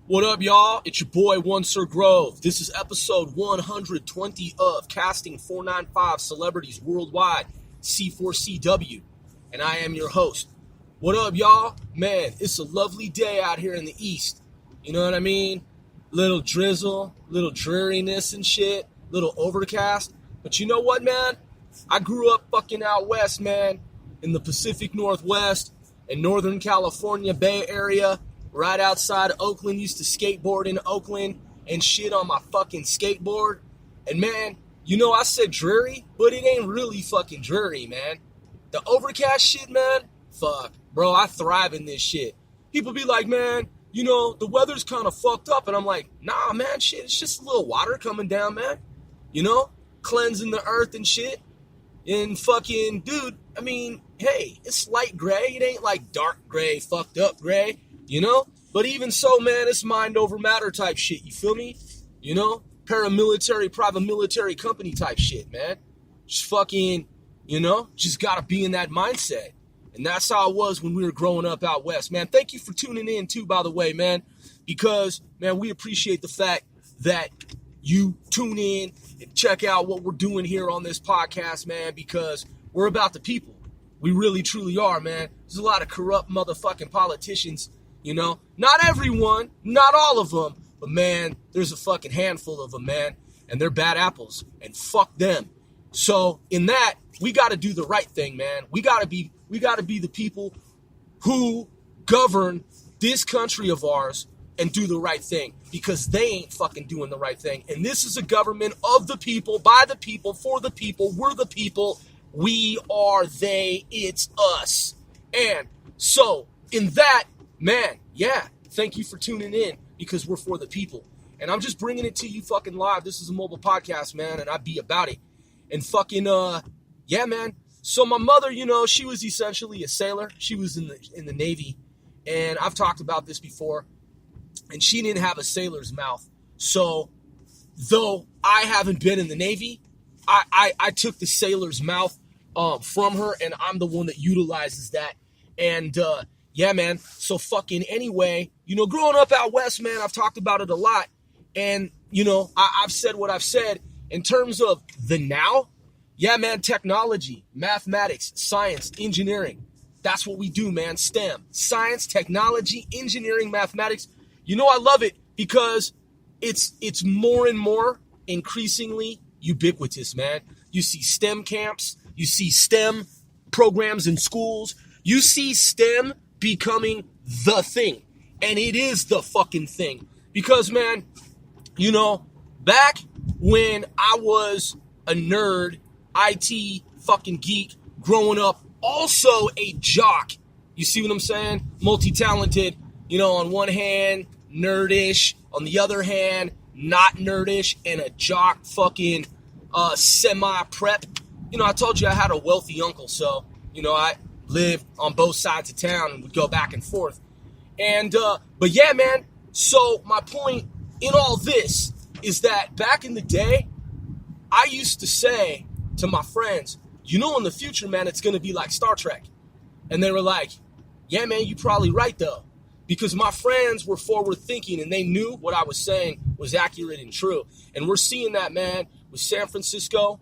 What up, y'all? It's your boy, One Sir Grove. This is episode 120 of Casting 495 Celebrities Worldwide, C4CW, and I am your host. What up, y'all? Man, it's a lovely day out here in the East. You know what I mean? Little drizzle, little dreariness and shit, little overcast. But you know what, man? I grew up fucking out west, man, in the Pacific Northwest, in Northern California Bay Area, right outside of Oakland. Used to skateboard in Oakland and shit on my fucking skateboard. And man, you know, I said dreary, but it ain't really fucking dreary, man. The overcast shit, man, fuck. Bro, I thrive in this shit. People be like, man, you know, the weather's kind of fucked up. And I'm like, nah, man, shit, it's just a little water coming down, man. You know, cleansing the earth and shit. And fucking, dude, I mean, hey, it's light gray. It ain't like dark gray, fucked up gray. You know? But even so, man, it's mind over matter type shit. You feel me? You know? Paramilitary, private military company type shit, man. Just fucking, you know? Just gotta be in that mindset. And that's how it was when we were growing up out west, man. Thank you for tuning in, too, by the way, man. Because, man, we appreciate the fact that you tune in and check out what we're doing here on this podcast, man. Because we're about the people. We really, truly are, man. There's a lot of corrupt motherfucking politicians. You know, not everyone, not all of them, but man, there's a fucking handful of them, man, and they're bad apples, and fuck them. So in that, we got to do the right thing, man. We got to be the people who govern this country of ours and do the right thing, because they ain't fucking doing the right thing. And this is a government of the people, by the people, for the people. We're the people. We are they. It's us. And so in that, man, yeah, thank you for tuning in, because we're for the people. And I'm just bringing it to you fucking live. This is a mobile podcast, man, and I be about it. And fucking, yeah, man. So my mother, you know, she was essentially a sailor. She was in the Navy, and I've talked about this before, and she didn't have a sailor's mouth. So though I haven't been in the Navy, I took the sailor's mouth from her, and I'm the one that utilizes that. And, yeah, man. So fucking anyway, you know, growing up out west, man, I've talked about it a lot. And, you know, I've said what I've said in terms of the now. Yeah, man, technology, mathematics, science, engineering. That's what we do, man. STEM, science, technology, engineering, mathematics. You know, I love it because it's more and more increasingly ubiquitous, man. You see STEM camps. You see STEM programs in schools. You see STEM becoming the thing. And it is the fucking thing. Because, man, you know, back when I was a nerd, IT fucking geek, growing up, also a jock. You see what I'm saying? Multi-talented, you know, on one hand, nerdish, on the other hand, not nerdish, and a jock fucking semi-prep. You know, I told you I had a wealthy uncle, so, you know, I lived on both sides of town and would go back and forth. And, but yeah, man, so my point in all this is that back in the day, I used to say to my friends, you know, in the future, man, it's going to be like Star Trek. And they were like, yeah, man, you're probably right, though. Because my friends were forward thinking and they knew what I was saying was accurate and true. And we're seeing that, man, with San Francisco,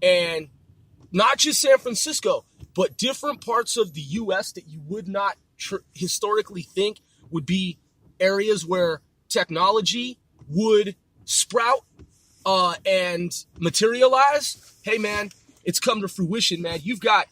and not just San Francisco, but different parts of the U.S. that you would not historically think would be areas where technology would sprout and materialize. Hey, man, it's come to fruition, man. You've got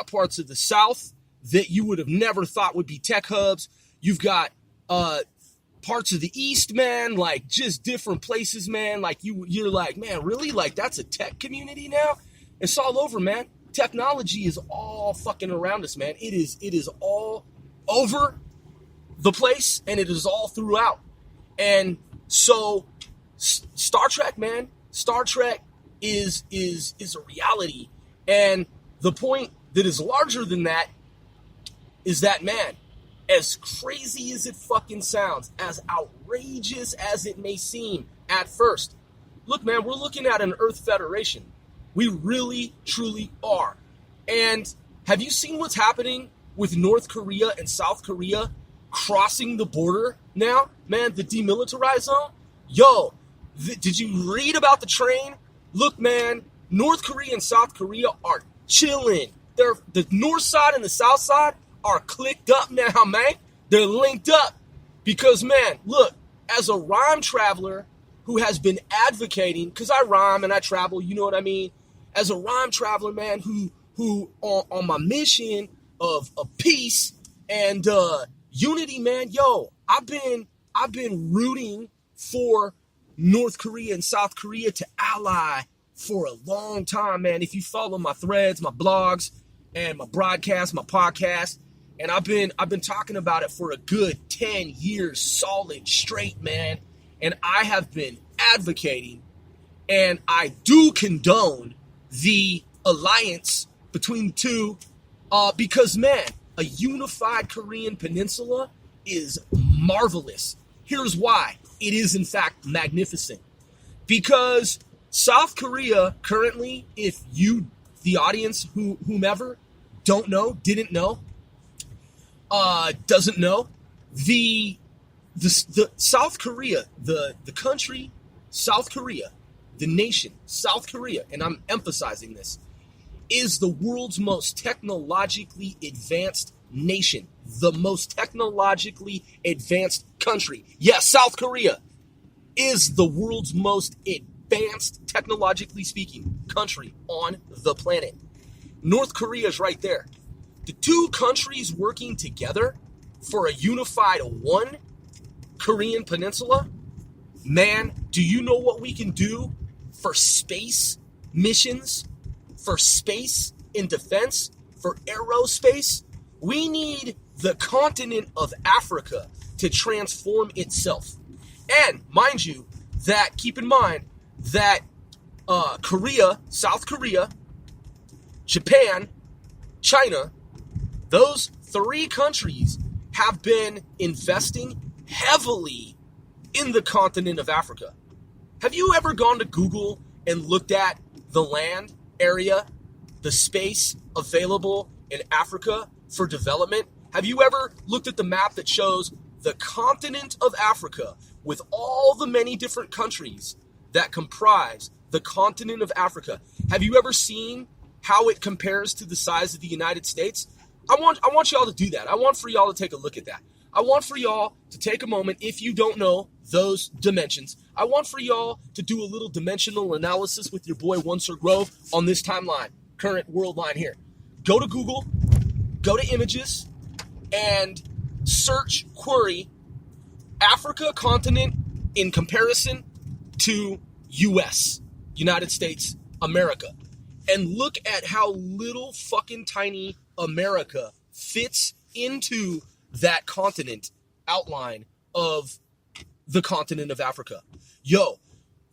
parts of the South that you would have never thought would be tech hubs. You've got parts of the East, man, like just different places, man. Like you're like, man, really? Like that's a tech community now? It's all over, man. Technology is all fucking around us, man. It is all over the place, and it is all throughout. And so Star Trek, man, Star Trek is a reality. And the point that is larger than that is that, man, as crazy as it fucking sounds, as outrageous as it may seem at first, look, man, we're looking at an Earth Federation. We really, truly are. And have you seen what's happening with North Korea and South Korea crossing the border now, man, the demilitarized zone. Yo, did you read about the train? Look, man, North Korea and South Korea are chilling. The north side and the south side are clicked up now, man. They're linked up because, man, look, as a rhyme traveler who has been advocating, because I rhyme and I travel, you know what I mean? As a rhyme traveler, man, who on my mission of peace and unity, man, yo, I've been rooting for North Korea and South Korea to ally for a long time, man. If you follow my threads, my blogs, and my broadcast, my podcast, and I've been talking about it for a good 10 years solid straight, man. And I have been advocating, and I do condone the alliance between the two, because, man, a unified Korean peninsula is marvelous. Here's why. It is, in fact, magnificent. Because South Korea currently, if you, the audience, whomever, don't know, didn't know, doesn't know, the South Korea, the country, South Korea, the nation, South Korea, and I'm emphasizing this, is the world's most technologically advanced nation, the most technologically advanced country. Yes, South Korea is the world's most advanced, technologically speaking, country on the planet. North Korea is right there. The two countries working together for a unified one Korean peninsula, man, do you know what we can do for space missions, for space in defense, for aerospace? We need the continent of Africa to transform itself. And mind you, that keep in mind that Korea, South Korea, Japan, China, those three countries have been investing heavily in the continent of Africa. Have you ever gone to Google and looked at the land area, the space available in Africa for development? Have you ever looked at the map that shows the continent of Africa with all the many different countries that comprise the continent of Africa? Have you ever seen how it compares to the size of the United States? I want y'all to do that. I want for y'all to take a look at that. I want for y'all to take a moment, if you don't know those dimensions, I want for y'all to do a little dimensional analysis with your boy One Sir Grove on this timeline, current world line here. Go to Google, go to images, and search, query, Africa continent in comparison to US, United States, America. And look at how little fucking tiny America fits into that continent outline of the continent of Africa. Yo,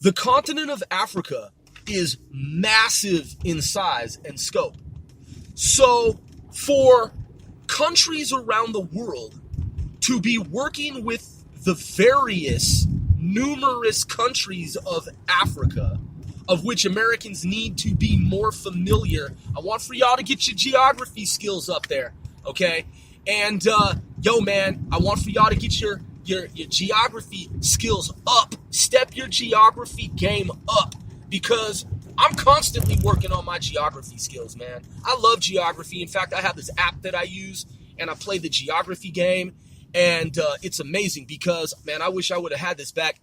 the continent of Africa is massive in size and scope. So for countries around the world to be working with the various numerous countries of Africa, of which Americans need to be more familiar. I want for y'all to get your geography skills up there, okay? And, yo, man, I want for y'all to get your geography skills up. Step your geography game up, because I'm constantly working on my geography skills, man. I love geography. In fact, I have this app that I use, and I play the geography game, and it's amazing because, man, I wish I would have had this back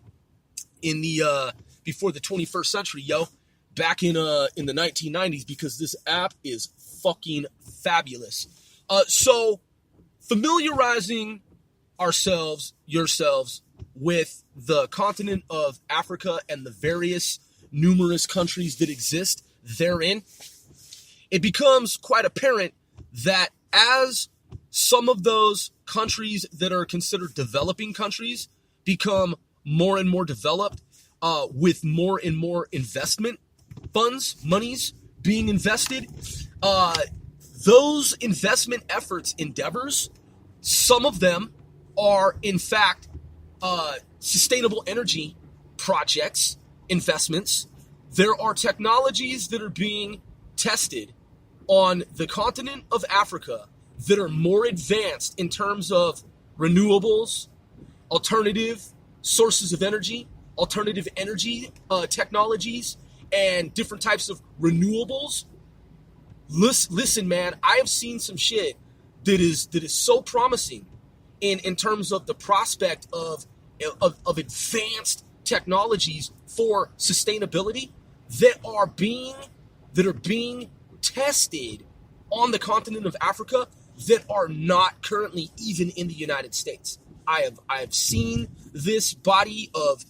in the before the 21st century, yo, back in the 1990s, because this app is fucking fabulous. So familiarizing yourselves with the continent of Africa and the various numerous countries that exist therein, it becomes quite apparent that as some of those countries that are considered developing countries become more and more developed, with more and more investment funds, monies being invested, those investment efforts, endeavors, some of them are in fact sustainable energy projects, investments. There are technologies that are being tested on the continent of Africa that are more advanced in terms of renewables, alternative sources of energy, alternative energy technologies, and different types of renewables. Listen, man, I have seen some shit that is so promising in terms of the prospect of advanced technologies for sustainability that are being tested on the continent of Africa that are not currently even in the United States. I have seen this body of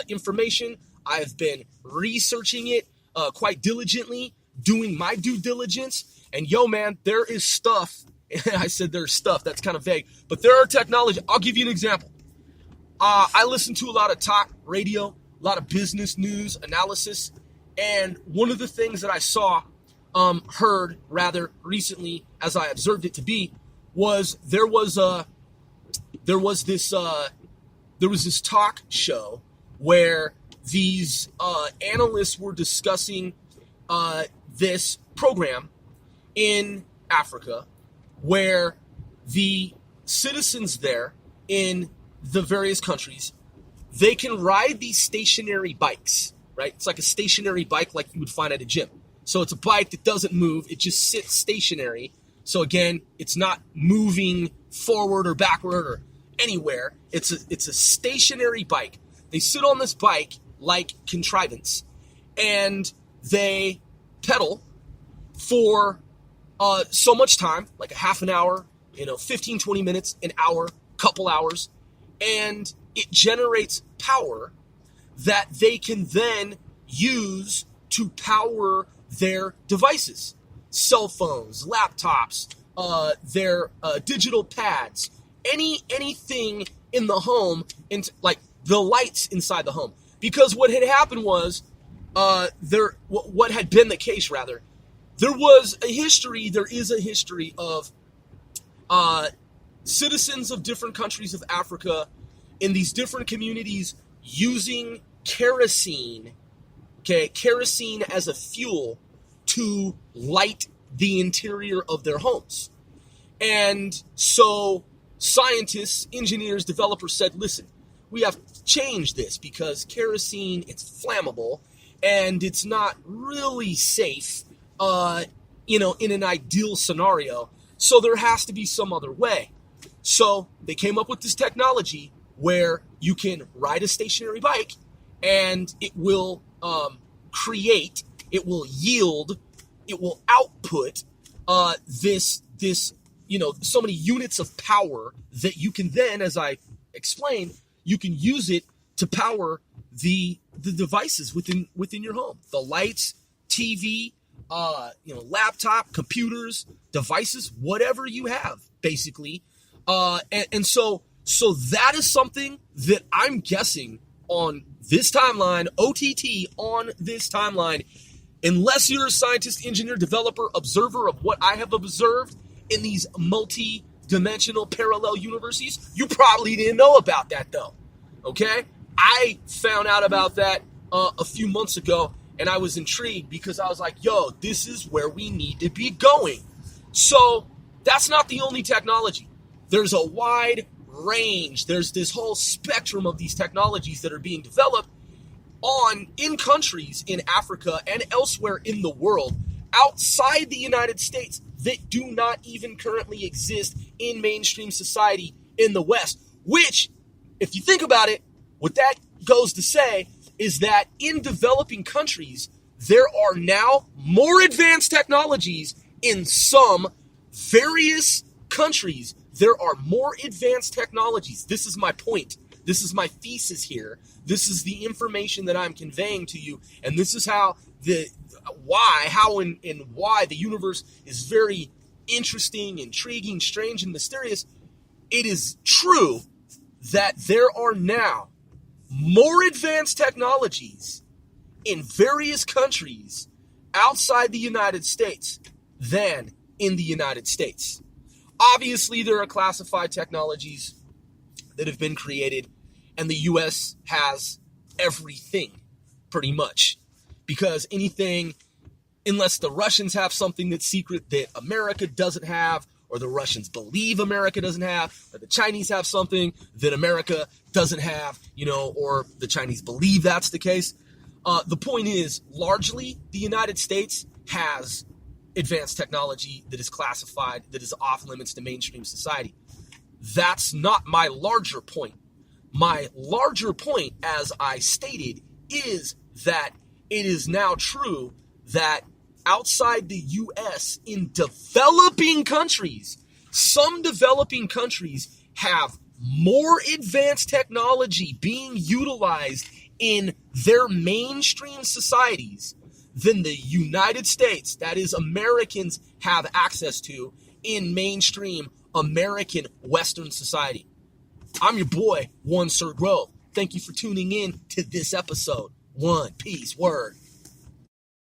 information. I have been researching it quite diligently, doing my due diligence. And yo, man, there is stuff. I said there's stuff. That's kind of vague. But there are technology. I'll give you an example. I listen to a lot of talk radio, a lot of business news analysis. And one of the things that I heard rather recently, as I observed it to be, was there was this talk show where these analysts were discussing this program in Africa, where the citizens there in the various countries, they can ride these stationary bikes, right? It's like a stationary bike like you would find at a gym. So it's a bike that doesn't move. It just sits stationary. So again, it's not moving forward or backward or anywhere. It's a stationary bike. They sit on this bike like contrivance, and they pedal for so much time, like a half an hour, 15, 20 minutes, an hour, couple hours, and it generates power that they can then use to power their devices, cell phones, laptops, their digital pads, anything in the home, like the lights inside the home. Because what had happened was, what had been the case rather, there is a history of citizens of different countries of Africa in these different communities using kerosene as a fuel to light the interior of their homes. And so scientists, engineers, developers said, listen, we have to change this because kerosene, it's flammable and it's not really safe, in an ideal scenario. So there has to be some other way. So they came up with this technology where you can ride a stationary bike and it will yield, it will output this so many units of power that you can then, as I explained, you can use it to power the devices within your home, the lights, TV, laptop, computers, devices, whatever you have, basically. And so that is something that I'm guessing on this timeline, OTT on this timeline, unless you're a scientist, engineer, developer, observer of what I have observed in these multi-dimensional parallel universes, you probably didn't know about that though, okay? I found out about that a few months ago, and I was intrigued because I was like, yo, this is where we need to be going. So that's not the only technology. There's a wide range. There's this whole spectrum of these technologies that are being developed in countries in Africa and elsewhere in the world outside the United States that do not even currently exist in mainstream society in the West, which, if you think about it, what that goes to say is that in developing countries, there are now more advanced technologies in some various countries. There are more advanced technologies. This is my point. This is my thesis here. This is the information that I'm conveying to you. And this is how and why the universe is very interesting, intriguing, strange, and mysterious. It is true that there are now more advanced technologies in various countries outside the United States than in the United States. Obviously, there are classified technologies that have been created, and the U.S. has everything, pretty much. Because anything, unless the Russians have something that's secret that America doesn't have, or the Russians believe America doesn't have, or the Chinese have something that America doesn't have, or the Chinese believe that's the case. The point is, largely, the United States has advanced technology that is classified, that is off limits to mainstream society. That's not my larger point. My larger point, as I stated, is that it is now true that outside the U.S., in developing countries, some developing countries have more advanced technology being utilized in their mainstream societies than the United States, that is, Americans, have access to in mainstream American Western society. I'm your boy, One Sir Grove. Thank you for tuning in to this episode. One, peace, word.